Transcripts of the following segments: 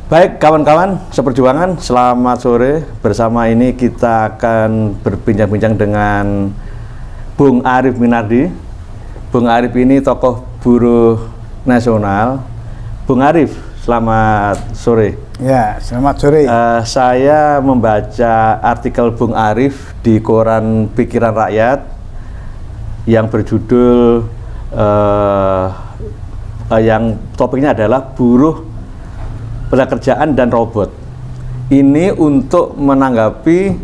Baik kawan-kawan seperjuangan, selamat sore. Bersama ini kita akan berbincang-bincang dengan Bung Arief Minardi. Bung Arief ini tokoh buruh nasional. Bung Arief, selamat sore. Ya, selamat sore. Saya membaca artikel Bung Arief di koran Pikiran Rakyat yang berjudul yang topiknya adalah buruh, pekerjaan dan robot. Ini untuk menanggapi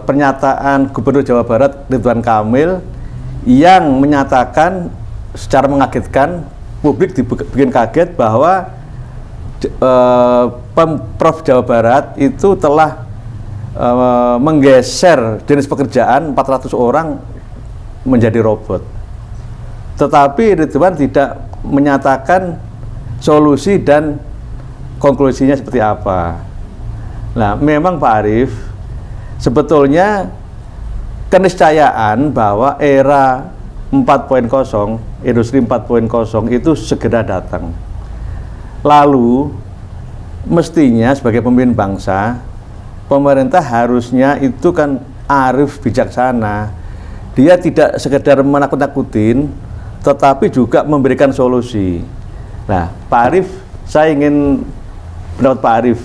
pernyataan Gubernur Jawa Barat Ridwan Kamil yang menyatakan secara mengagetkan, publik dibikin kaget bahwa Pemprov Jawa Barat itu telah menggeser jenis pekerjaan 400 orang menjadi robot. Tetapi Ridwan tidak menyatakan solusi dan konklusinya seperti apa. Nah, memang Pak Arief, sebetulnya keniscayaan bahwa era 4.0, industri 4.0 itu segera datang. Lalu, mestinya sebagai pemimpin bangsa, pemerintah harusnya itu kan arif bijaksana. Dia tidak sekedar menakut-nakutin, tetapi juga memberikan solusi. Nah, Pak Arief, saya ingin pendapat Pak Arief,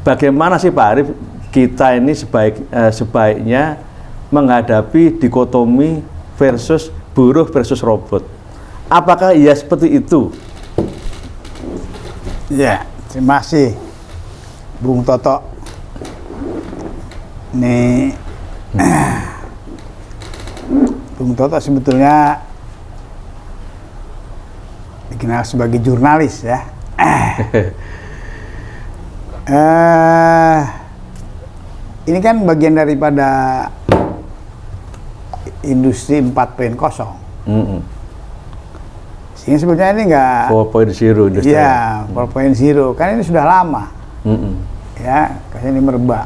bagaimana sih Pak Arief kita ini sebaiknya menghadapi dikotomi versus buruh versus robot? Apakah iya seperti itu? Ya, terima kasih Bung Toto. Nih, Bung Toto sebetulnya dikenal sebagai jurnalis ya. Ini kan bagian daripada industri 4.0. Sehingga sebetulnya ini enggak 4.0 industri. Ya, 4.0 kan ini sudah lama. Ya, kayak ini merebak.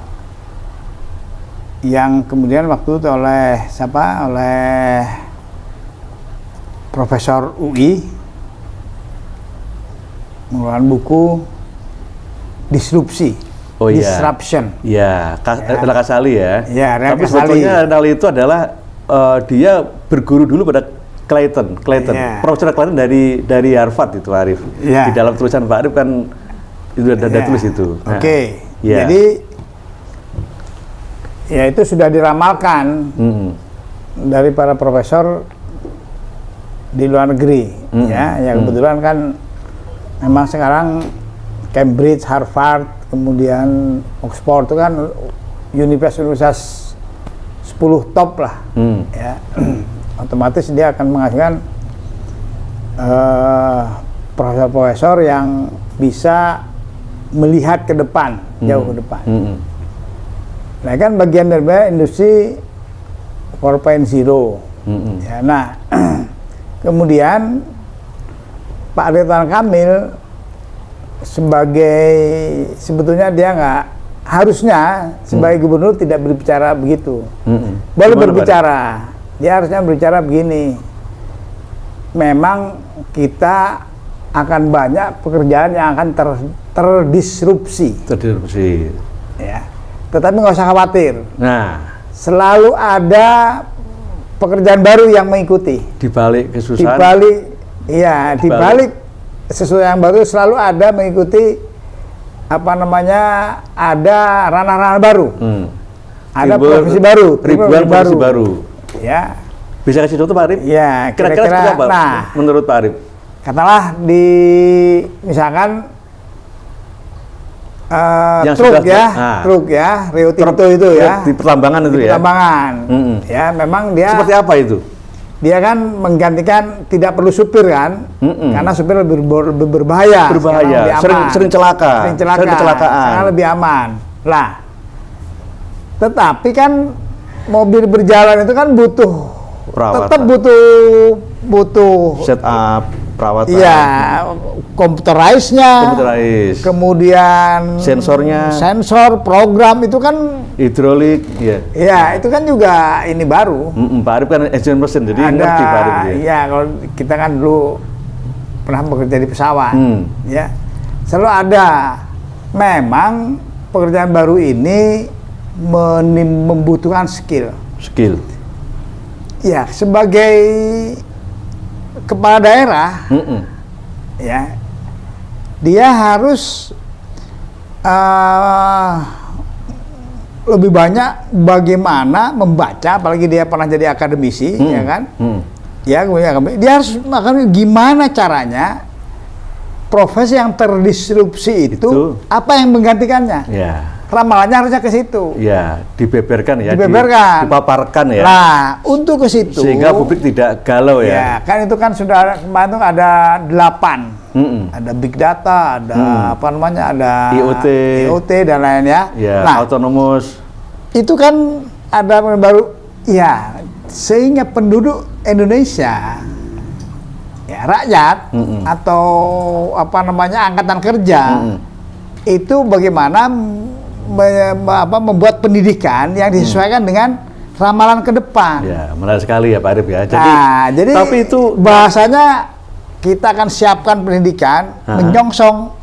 Yang kemudian waktu itu oleh siapa? Oleh Profesor UI mengeluarkan buku Disrupsi, Disruption. Iya, Rela Kasali ya. Ya, tapi sebetulnya Rela itu adalah dia berguru dulu pada Clayton, ya. Profesor Clayton dari Harvard itu Arief. Ya. Di dalam tulisan Pak Arief kan itu ada tulis itu. Oke. Ya. Jadi ya itu sudah diramalkan dari para profesor di luar negeri, ya kebetulan kan memang sekarang Cambridge, Harvard, kemudian Oxford itu kan universitas 10 top lah, ya. Otomatis dia akan menghasilkan profesor-profesor yang bisa melihat ke depan, jauh ke depan. Nah kan bagian dari industri 4.0. Ya, nah kemudian Pak Ridwan Kamil sebetulnya dia nggak harusnya sebagai gubernur tidak berbicara begitu. Boleh berbicara, dia harusnya berbicara begini. Memang kita akan banyak pekerjaan yang akan terdisrupsi. Ya. Tetapi nggak usah khawatir. Nah, selalu ada pekerjaan baru yang mengikuti. Di balik kesusahan. Di balik sesuatu yang baru selalu ada mengikuti ada ranah-ranah baru. Ada profesi baru, ribuan profesi baru. Ya. Bisa kasih contoh Pak Arief? Ya, kira-kira seperti apa? Nah, menurut Pak Arief? Katakanlah misalkan truk ya, Rio Tinto itu ya. Di pertambangan itu ya. Pertambangan. Ya, memang dia. Seperti apa itu? Dia kan menggantikan tidak perlu supir kan, karena supir lebih berbahaya. Sering celaka. Sering kecelakaan. Karena lebih aman. Lah, tetapi kan mobil berjalan itu kan butuh perawatan. Tetap butuh setup, perawatan. Iya, computerize-nya. Kemudian sensor, program itu kan hidrolik, ya. Iya, itu kan juga ini baru. Pak Arief kan engineer mesin, jadi ngerti Pak Arief. Iya, kalau kita kan dulu pernah bekerja di pesawat, ya. Selalu ada. Memang pekerjaan baru ini membutuhkan skill. Skill. Ya, sebagai kepala daerah, ya, dia harus lebih banyak bagaimana membaca, apalagi dia pernah jadi akademisi, ya kan? Ya, dia harus makan gimana caranya profesi yang terdisrupsi itu apa yang menggantikannya. Ya. Ramalannya harusnya ke situ. Ya, dibeberkan ya. Dibeberkan. Dipaparkan ya. Nah, untuk ke situ. Sehingga publik tidak galau ya. Ya, kan itu kan sudah kemarin tuh ada 8. Ada big data, ada apa namanya, ada IoT dan lainnya. Ya, nah, autonomous. Itu kan ada baru. Ya, sehingga penduduk Indonesia, ya rakyat atau apa namanya angkatan kerja itu bagaimana membuat pendidikan yang disesuaikan dengan ramalan ke depan. Ya, menarik sekali ya Pak Arif ya. Jadi tapi itu bahasanya kita akan siapkan pendidikan menyongsong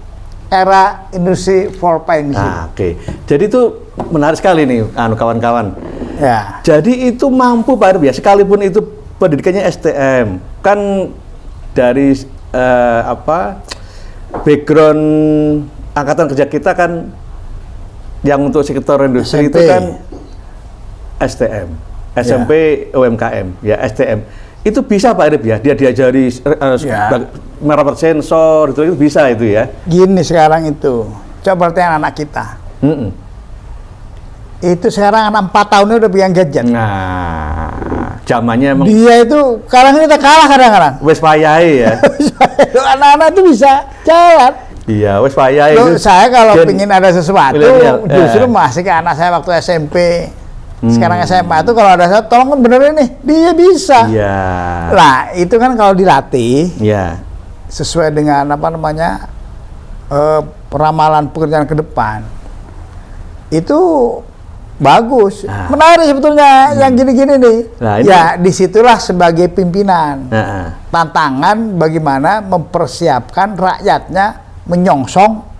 era industri 4.0. Oke. Jadi itu menarik sekali nih kawan-kawan. Ya. Jadi itu mampu Pak Arif ya, sekalipun itu pendidikannya STM, kan dari background angkatan kerja kita kan yang untuk sektor industri SMP. itu kan STM, SMP, UMKM, ya STM. Itu bisa Pak Arif ya, dia diajari merawat sensor, itu bisa itu ya. Gini sekarang itu, coba perhatikan anak kita. Itu sekarang anak 4 tahunnya udah pegang gadget. Nah, zamannya emang dia itu sekarang kita kalah kadang-kadang. Wes payai ya. Anak-anak itu bisa jalan. Iya, wes payai itu. Saya kalau ingin ada sesuatu, justru masih ke anak saya waktu SMP. Sekarang SMA itu kalau ada sesuatu, tolong benerin nih, dia bisa. Iya. Lah, itu kan kalau dilatih, iya, sesuai dengan apa namanya ramalan pekerjaan ke depan, itu bagus, menarik sebetulnya yang gini-gini nih. Nah, ya disitulah sebagai pimpinan tantangan bagaimana mempersiapkan rakyatnya menyongsong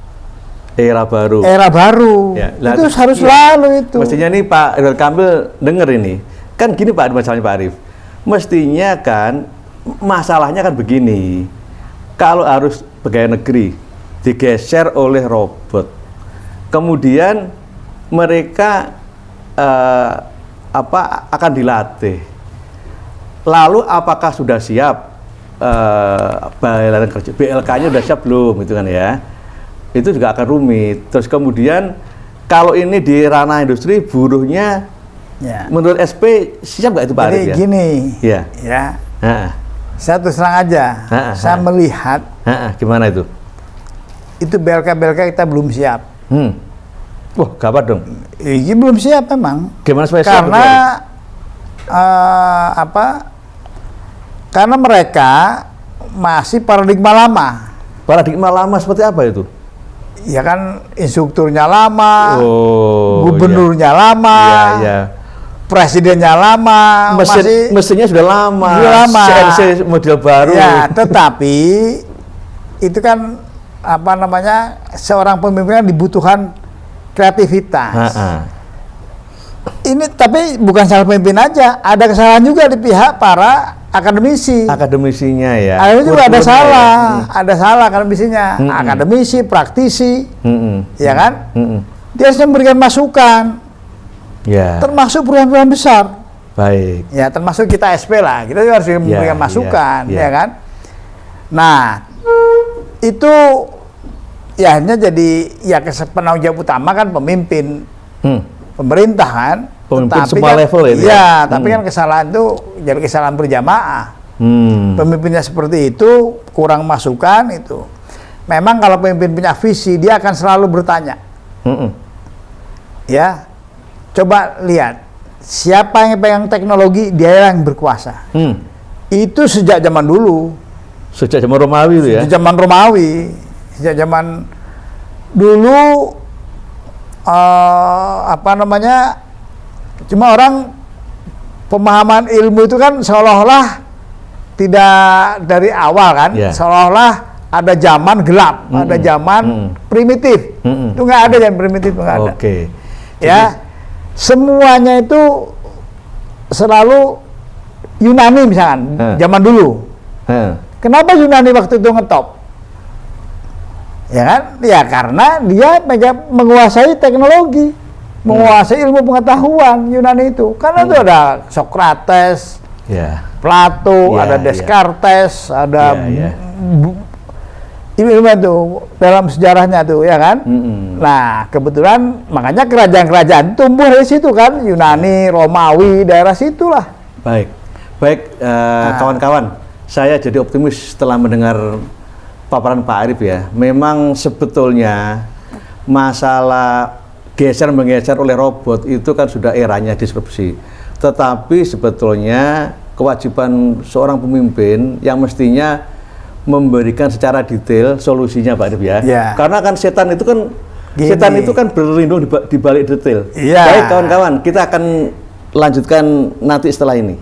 era baru. Era baru. Ya, itu harus selalu itu. Mestinya nih Pak Ridwan Kamil denger ini. Kan gini Pak, masalahnya Pak Arif. Mestinya kan masalahnya kan begini. Kalau harus pegawai negeri digeser oleh robot, kemudian mereka akan dilatih. Lalu apakah sudah siap BLK-nya sudah siap belum, gitu kan ya? Itu juga akan rumit. Terus kemudian kalau ini di ranah industri, buruhnya menurut SP siap nggak itu Pak Arif ya? Gini, ya. Saya terus terang aja, saya melihat gimana itu? Itu BLK kita belum siap. Wah, gawat dong. Ini belum siap memang. Gimana supaya siap? Karena karena mereka masih paradigma lama. Paradigma lama seperti apa itu? Ya kan instrukturnya lama, gubernurnya lama, presidennya lama, mesinnya sudah lama, CNC model baru. Ya, tetapi itu kan apa namanya, seorang pemimpin dibutuhkan kreativitas. Ini tapi bukan salah pemimpin aja, ada kesalahan juga di pihak para akademisi. Akademisinya ya. Akademisi juga ada salah, ada salah akademisinya. Akademisi, praktisi, ya kan? Dia harus memberikan masukan. Ya. Termasuk perusahaan-perusahaan besar. Baik. Ya, termasuk kita SP lah, kita juga harus memberikan masukan, ya kan? Nah, itu ya hanya jadi ya penanggung jawab utama kan pemimpin pemerintah kan, pemimpin semua kan, level itu ya, tapi kan kesalahan itu jadi kesalahan berjamaah. Pemimpinnya seperti itu, kurang masukan itu. Memang kalau pemimpin punya visi, dia akan selalu bertanya. Ya, coba lihat siapa yang pegang teknologi, dia yang berkuasa. Itu sejak zaman dulu. Sejak zaman Romawi itu ya. Sejak zaman Romawi. Sejak zaman dulu apa namanya, cuma orang pemahaman ilmu itu kan seolah-olah tidak dari awal kan, seolah-olah ada zaman gelap, ada zaman primitif. Itu nggak ada yang primitif, nggak ada. Oke. Ya, semuanya itu selalu Yunani misalkan, zaman dulu. Kenapa Yunani waktu itu ngetop? Ya kan? Ya karena dia menguasai teknologi, menguasai ilmu pengetahuan Yunani itu. Karena itu ada Socrates, Plato, ada Descartes, ada ini tuh dalam sejarahnya tuh, ya kan? Nah, kebetulan makanya kerajaan-kerajaan tumbuh dari situ kan, Yunani, Romawi, daerah situlah. Baik, kawan-kawan, saya jadi optimis setelah mendengar paparan Pak Arief ya. Memang sebetulnya masalah geser-menggeser oleh robot itu kan sudah eranya disrupsi. Tetapi sebetulnya kewajiban seorang pemimpin yang mestinya memberikan secara detail solusinya Pak Arief ya. Karena kan setan itu kan berlindung di balik detail. Baik kawan-kawan, kita akan lanjutkan nanti setelah ini.